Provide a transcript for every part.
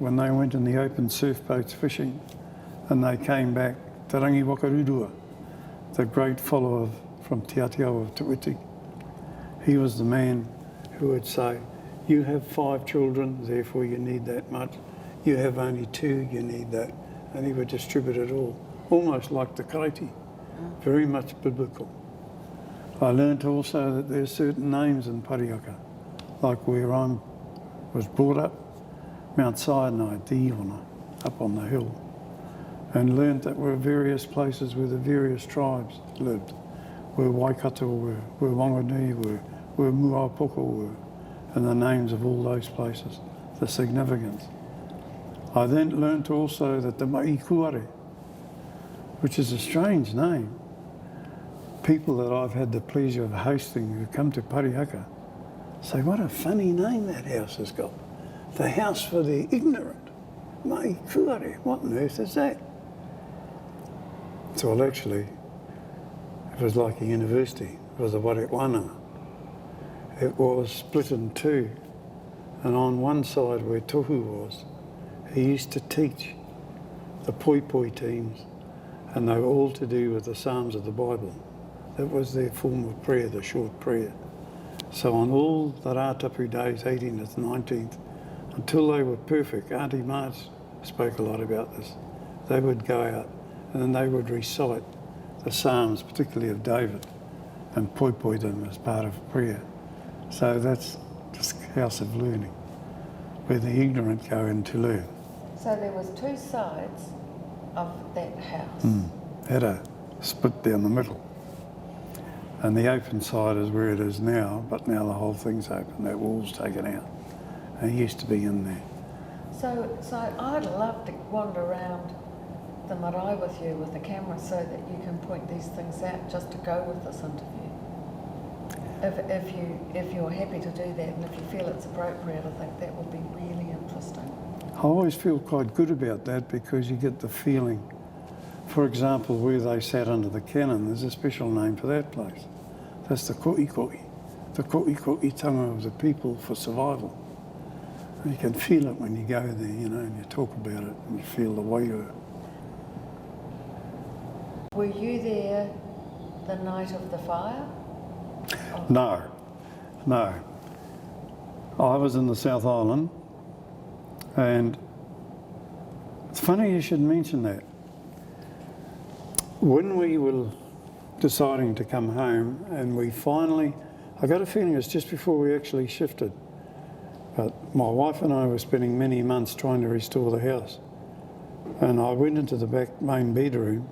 when they went in the open surf boats fishing and they came back, Te Rangi Wakarurua, the great follower from Te Atiawa Te Witi, he was the man who would say, you have 5 children, therefore you need that much. You have only 2, you need that. And he would distribute it all, almost like the kaiti, very much biblical. I learnt also that there's certain names in Parihaka, like where I was brought up, Mount Sinai, Te Hiona, up on the hill, and learnt that there were various places where the various tribes lived, where Waikato were, where Wanganui were, where Muapoko were, and the names of all those places, the significance. I then learnt also that the Maikuare, which is a strange name, people that I've had the pleasure of hosting who come to Parihaka say, what a funny name that house has got. The house for the ignorant. Maikuare, what on earth is that? So well, actually, it was like a university. It was a Warewana. It was split in 2. And on one side where Tohu was, he used to teach the poi teams, and they were all to do with the Psalms of the Bible. That was their form of prayer, the short prayer. So on all the Rātapu days, 18th to 19th, until they were perfect, Auntie Marge spoke a lot about this, they would go out and then they would recite the Psalms, particularly of David, and poi them as part of prayer. So that's just house of learning, where the ignorant go in to learn. So there was 2 sides of that house. Had a split down the middle. And the open side is where it is now, but now the whole thing's open. That wall's taken out. And it used to be in there. So I'd love to wander around the marae with you with the camera so that you can point these things out just to go with this interview. If you're happy to do that and if you feel it's appropriate, I think that would be really interesting. I always feel quite good about that because you get the feeling. For example, where they sat under the cannon, there's a special name for that place. That's the ko'i, the ko'i tanga of the people for survival. And you can feel it when you go there, you know, and you talk about it and you feel the waiu. Were you there the night of the fire? No. I was in the South Island, and it's funny you should mention that. When we were deciding to come home and we finally, I got a feeling it was just before we actually shifted, but my wife and I were spending many months trying to restore the house. And I went into the back main bedroom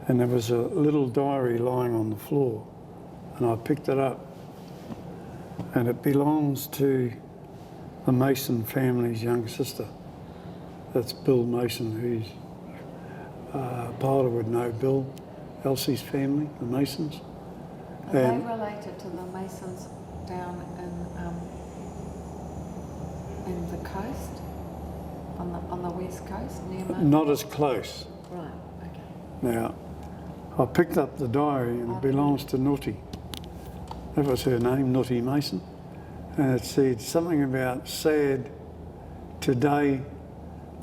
and there was a little diary lying on the floor, and I picked it up, and it belongs to the Mason family's young sister. That's Bill Mason, who's Paula would know Bill, Elsie's family, the Masons. Are they related to the Masons down in the coast, on the west coast, near Mount? Not as close. Right, okay. Now, I picked up the diary and it belongs to Naughty. That was her name, Naughty Mason. And it said something about sad, today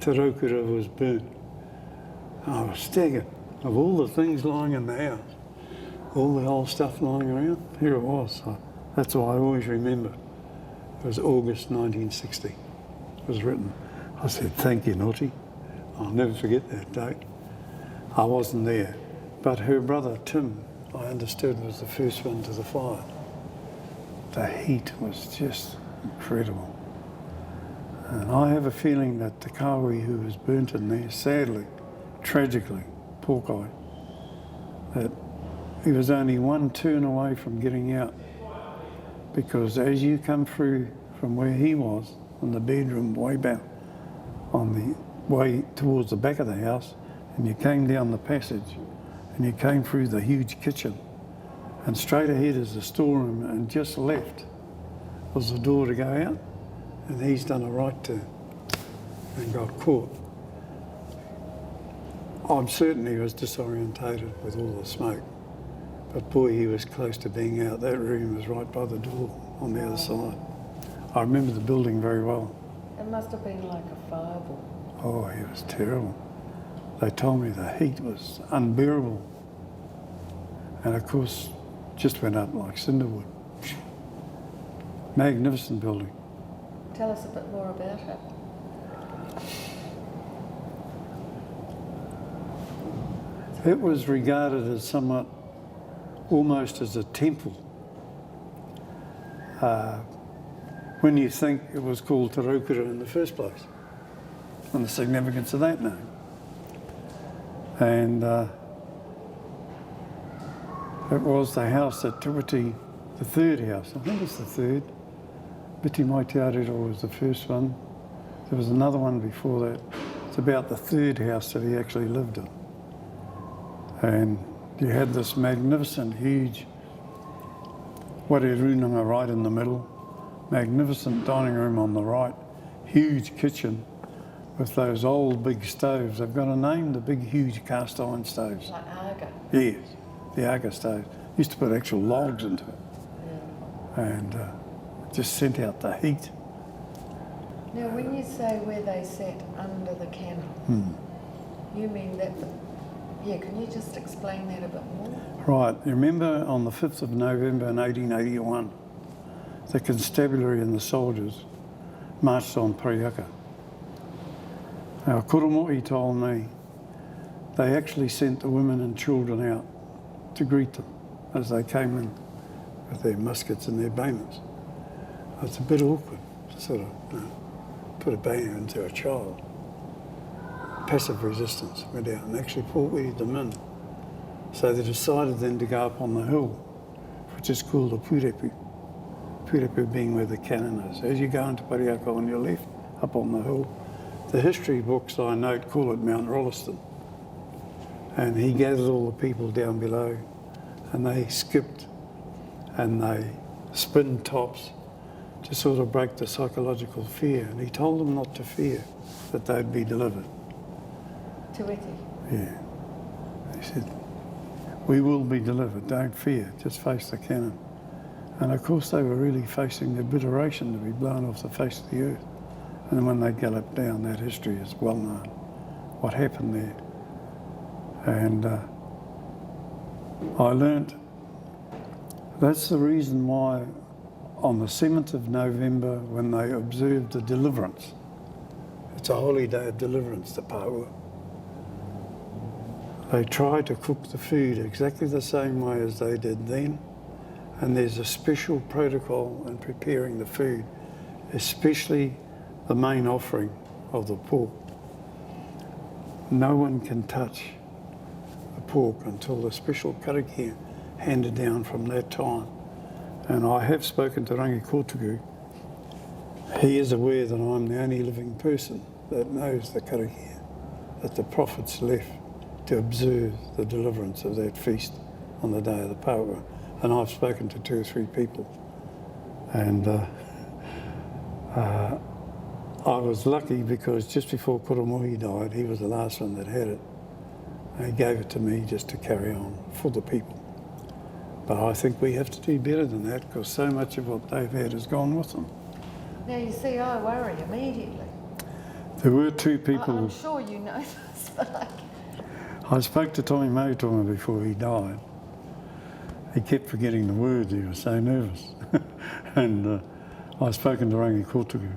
Te Raukura was burnt. I was staggered of all the things lying in the house, all the old stuff lying around. Here it was. So that's why I always remember. It was August 1960. It was written. I said, thank you, Naughty. I'll never forget that date. I wasn't there. But her brother, Tim, I understood was the first one to the fire. The heat was just incredible. And I have a feeling that the kawi who was burnt in there, sadly, tragically, poor guy, that he was only one turn away from getting out, because as you come through from where he was, in the bedroom way back, on the way towards the back of the house, and you came down the passage, and you came through the huge kitchen, and straight ahead is the storeroom, and just left was the door to go out, and he's done a right turn and got caught. I'm certain he was disorientated with all the smoke, but boy, he was close to being out. That room was right by the door on the other side. I remember the building very well. It must have been like a fireball. Oh, he was terrible. They told me the heat was unbearable. And of course, just went up like cinderwood. Magnificent building. Tell us a bit more about it. It was regarded as somewhat, almost as a temple. When you think it was called Te Raukura in the first place, and the significance of that name. And it was the house that Tuwiti, the third house, I think it's the third. Biti Maitiarero was the first one. There was another one before that. It's about the third house that he actually lived in. And you had this magnificent, huge ware runanga right in the middle, magnificent dining room on the right, huge kitchen with those old big stoves. They've got a name, the big, huge cast iron stoves. Like Aga. Yes, the Aga stove. Used to put actual logs into it. Yeah. And just sent out the heat. Now, when you say where they sat under the cannon, you mean that yeah, can you just explain that a bit more? Right, you remember on the 5th of November in 1881, the constabulary and the soldiers marched on Parihaka. Now, Koromo'i told me they actually sent the women and children out to greet them as they came in with their muskets and their bayonets. It's a bit awkward to sort of put a bayonet into a child. Passive resistance went out and actually portweeded them in. So they decided then to go up on the hill, which is called a Purepu. Purepu being where the cannon is. As you go into Parihaka on your left, up on the hill, the history books I note call it Mount Rolleston. And he gathered all the people down below and they skipped and they spin tops to sort of break the psychological fear. And he told them not to fear, that they'd be delivered. Tuwiti. Yeah. He said, we will be delivered, don't fear, just face the cannon. And of course they were really facing the obliteration to be blown off the face of the earth. And then when they galloped down, that history is well known, what happened there. And I learnt that's the reason why on the 7th of November, when they observed the deliverance, it's a holy day of deliverance, the Pāua. They try to cook the food exactly the same way as they did then, and there's a special protocol in preparing the food, especially the main offering of the pork. No one can touch the pork until the special karakia handed down from that time. And I have spoken to Rangi Kotuku. He is aware that I'm the only living person that knows the karakia that the prophets left to observe the deliverance of that feast on the day of the Pāua. And I've spoken to 2 or 3 people. And I was lucky because just before Koromohi died, he was the last one that had it. And he gave it to me just to carry on for the people. But I think we have to do better than that because so much of what they've had has gone with them. Now, you see, I worry immediately. There were 2 people... I'm sure you know this, but I spoke to Tommy Mautonga before he died. He kept forgetting the words, he was so nervous. And I've spoken to Rangi Kotuku.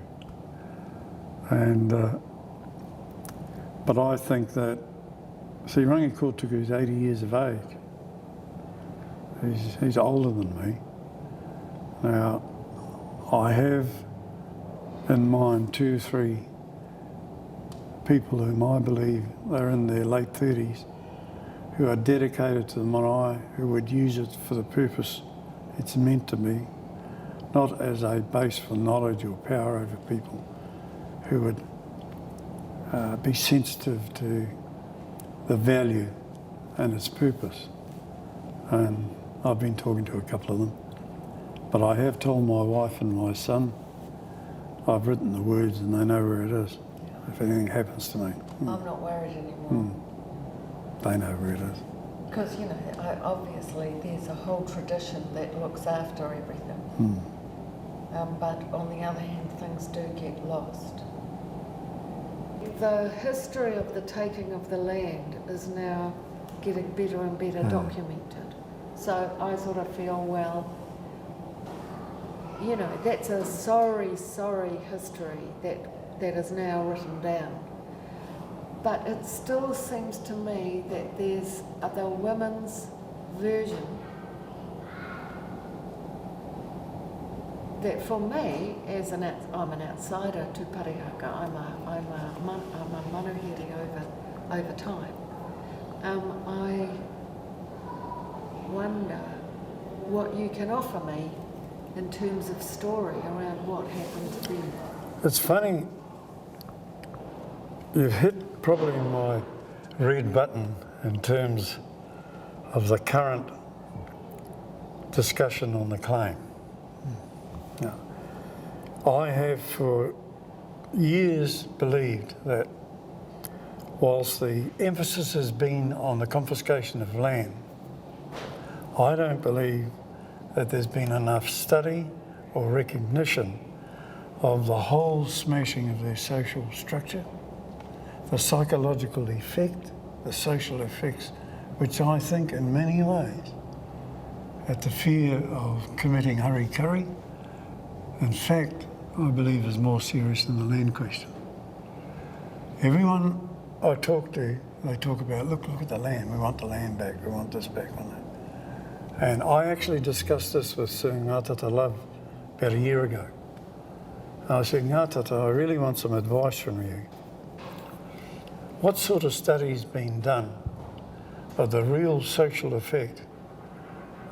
And, but I think that, see, Rangi Kotuku is 80 years of age. He's older than me. Now, I have in mind 2 or 3 people whom I believe are in their late 30s who are dedicated to the marae, who would use it for the purpose it's meant to be, not as a base for knowledge or power over people, who would be sensitive to the value and its purpose. And I've been talking to a couple of them. But I have told my wife and my son, I've written the words and they know where it is, if anything happens to me. I'm not worried anymore. They know where it is. Because, you know, obviously there's a whole tradition that looks after everything. But on the other hand, things do get lost. the history of the taking of the land is now getting better and better documented. So I sort of feel, well, you know, that's a sorry history that is now written down. But it still seems to me that there's the women's version that for me, I'm an outsider to Parihaka, I'm a manuhiri over time. I wonder what you can offer me in terms of story around what happened then. It's funny, you've hit probably my red button in terms of the current discussion on the claim. Now, I have for years believed that whilst the emphasis has been on the confiscation of land, I don't believe that there's been enough study or recognition of the whole smashing of their social structure, the psychological effect, the social effects, which I think in many ways, at the fear of committing harikari, in fact, I believe is more serious than the land question. Everyone I talk to, they talk about, look at the land, we want the land back, we want this back on that. And I actually discussed this with Sir Ngātata Love about a year ago. I said, Ngātata, I really want some advice from you. What sort of study's been done of the real social effect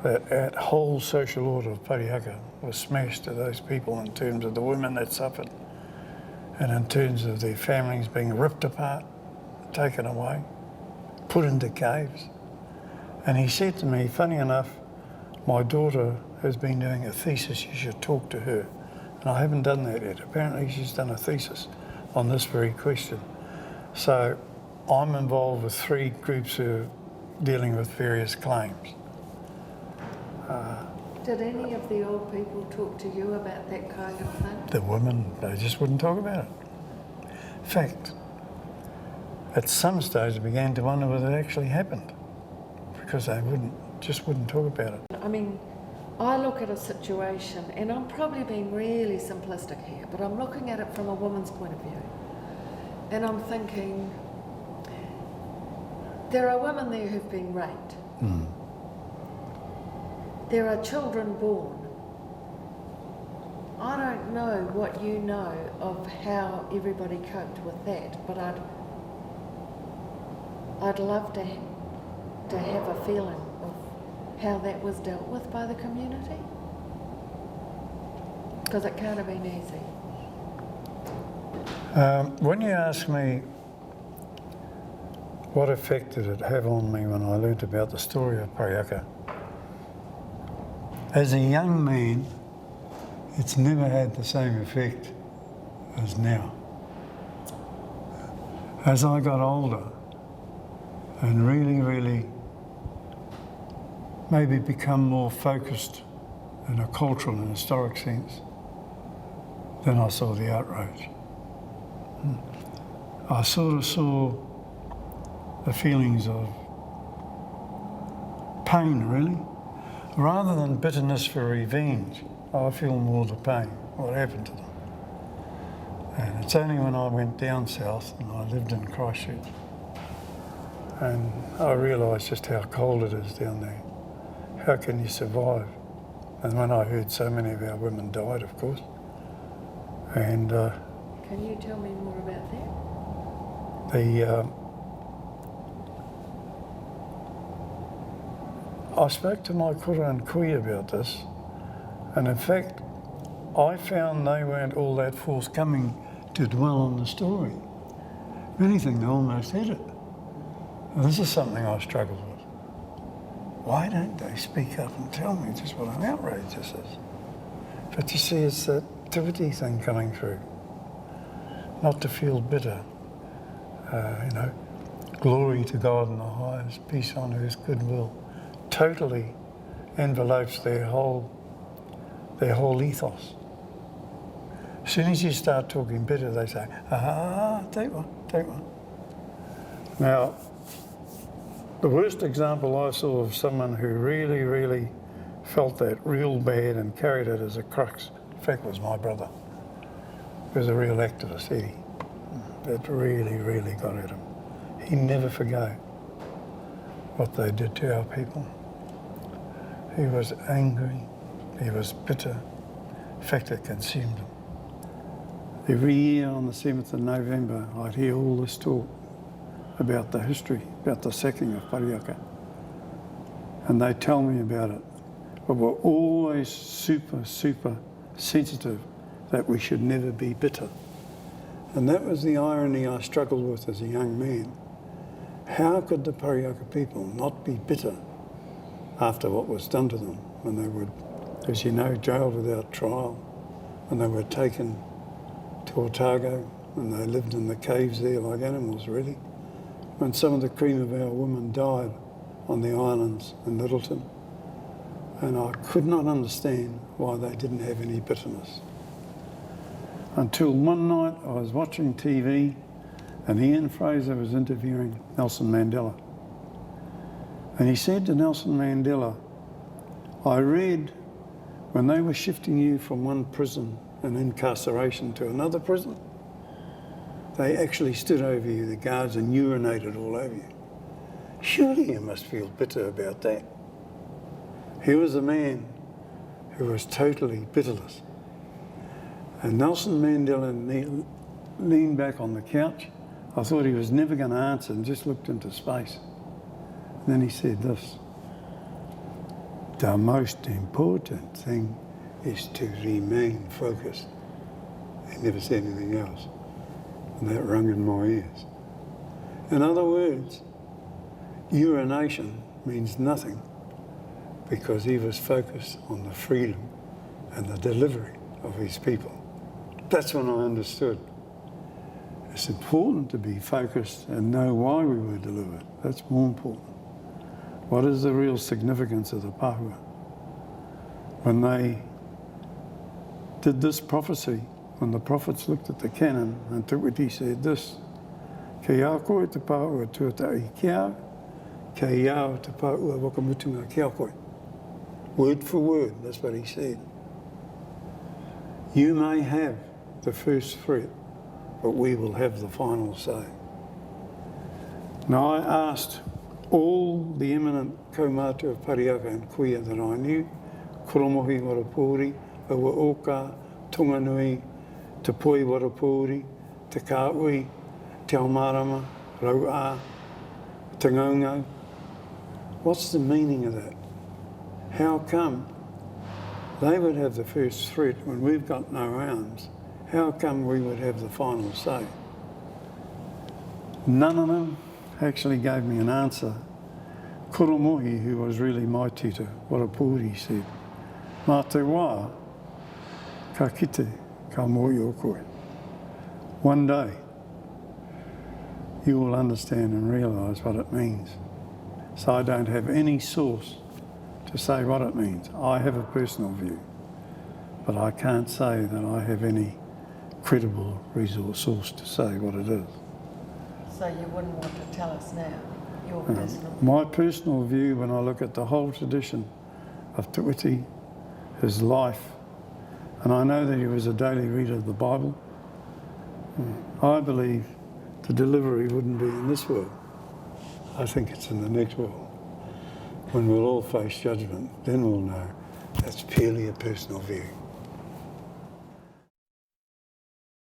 that whole social order of Parihaka was smashed to those people in terms of the women that suffered and in terms of their families being ripped apart, taken away, put into caves. And he said to me, funny enough, my daughter has been doing a thesis, you should talk to her. And I haven't done that yet. Apparently she's done a thesis on this very question. So I'm involved with 3 groups who are dealing with various claims. Did any of the old people talk to you about that kind of thing? The women, they just wouldn't talk about it. In fact, at some stage I began to wonder whether it actually happened because they just wouldn't talk about it. I mean, I look at a situation, and I'm probably being really simplistic here, but I'm looking at it from a woman's point of view. And I'm thinking, there are women there who've been raped. Mm. There are children born. I don't know what you know of how everybody coped with that, but I'd love to have a feeling of how that was dealt with by the community, because it can't have been easy. When you ask me what effect did it have on me when I learnt about the story of Parihaka, as a young man, it's never had the same effect as now. As I got older and really maybe become more focused in a cultural and historic sense, then I saw the outrage. I sort of saw the feelings of pain, really. Rather than bitterness for revenge, I feel more the pain, what happened to them. And it's only when I went down south and I lived in Christchurch and I realised just how cold it is down there. How can you survive? And when I heard so many of our women died, of course. And can you tell me more about that? I spoke to my kura and kui about this, and in fact, I found they weren't all that forthcoming to dwell on the story. If anything, they almost hid it. And this is something I struggled with. Why don't they speak up and tell me just what an outrage this is? But you see, it's that tiviti thing coming through. Not to feel bitter, glory to God in the highest, peace on earth, goodwill. Totally envelopes their whole ethos. As soon as you start talking bitter, they say, take one, take one. Now, the worst example I saw of someone who really, really felt that real bad and carried it as a crux, in fact, was my brother. He was a real activist, Eddie. That really, really got at him. He never forgave what they did to our people. He was angry, he was bitter. In fact, it consumed him. Every year on the 7th of November, I'd hear all this talk about the history, about the sacking of Parihaka. And they'd tell me about it. But we're always super, super sensitive that we should never be bitter. And that was the irony I struggled with as a young man. How could the Parihaka people not be bitter after what was done to them when they were, as you know, jailed without trial, when they were taken to Otago, and they lived in the caves there like animals, really, when some of the cream of our women died on the islands in Littleton. And I could not understand why they didn't have any bitterness. Until one night I was watching TV and Ian Fraser was interviewing Nelson Mandela. And he said to Nelson Mandela, I read when they were shifting you from one prison and incarceration to another prison, they actually stood over you, the guards, and urinated all over you. Surely you must feel bitter about that. He was a man who was totally bitterless. And Nelson Mandela leaned back on the couch. I thought he was never going to answer and just looked into space. And then he said this, the most important thing is to remain focused. He never said anything else. And that rung in my ears. In other words, urination means nothing because he was focused on the freedom and the delivery of his people. That's when I understood. It's important to be focused and know why we were delivered. That's more important. What is the real significance of the pahua? When they did this prophecy, when the prophets looked at the canon, and Tuwiti said this, Kei a koe te pahua tuatai ki au, kei au te pahua wakamutunga ki a koe. Word for word, that's what he said. You may have the first threat, but we will have the final say. Now I asked all the eminent kaumātua of Parihaka and Kuia that I knew, Koromohi Warapōuri, Awa Oka, Tonganui, Te Poi Warapōuri, Te Kāui, Te Aomarama, Rauā, Te Ngaungau. What's the meaning of that? How come they would have the first threat when we've got no arms? How come we would have the final say? None of them actually gave me an answer. Koromohi, who was really my tutor, Warapōuri, said, Mā te wā, ka kite, ka moi o koe. One day, you will understand and realise what it means. So I don't have any source to say what it means. I have a personal view, but I can't say that I have any credible source to say what it is. So you wouldn't want to tell us now, your personal view? My personal view, when I look at the whole tradition of Tuwiti, his life, and I know that he was a daily reader of the Bible, I believe the delivery wouldn't be in this world. I think it's in the next world. When we'll all face judgment, then we'll know that's purely a personal view.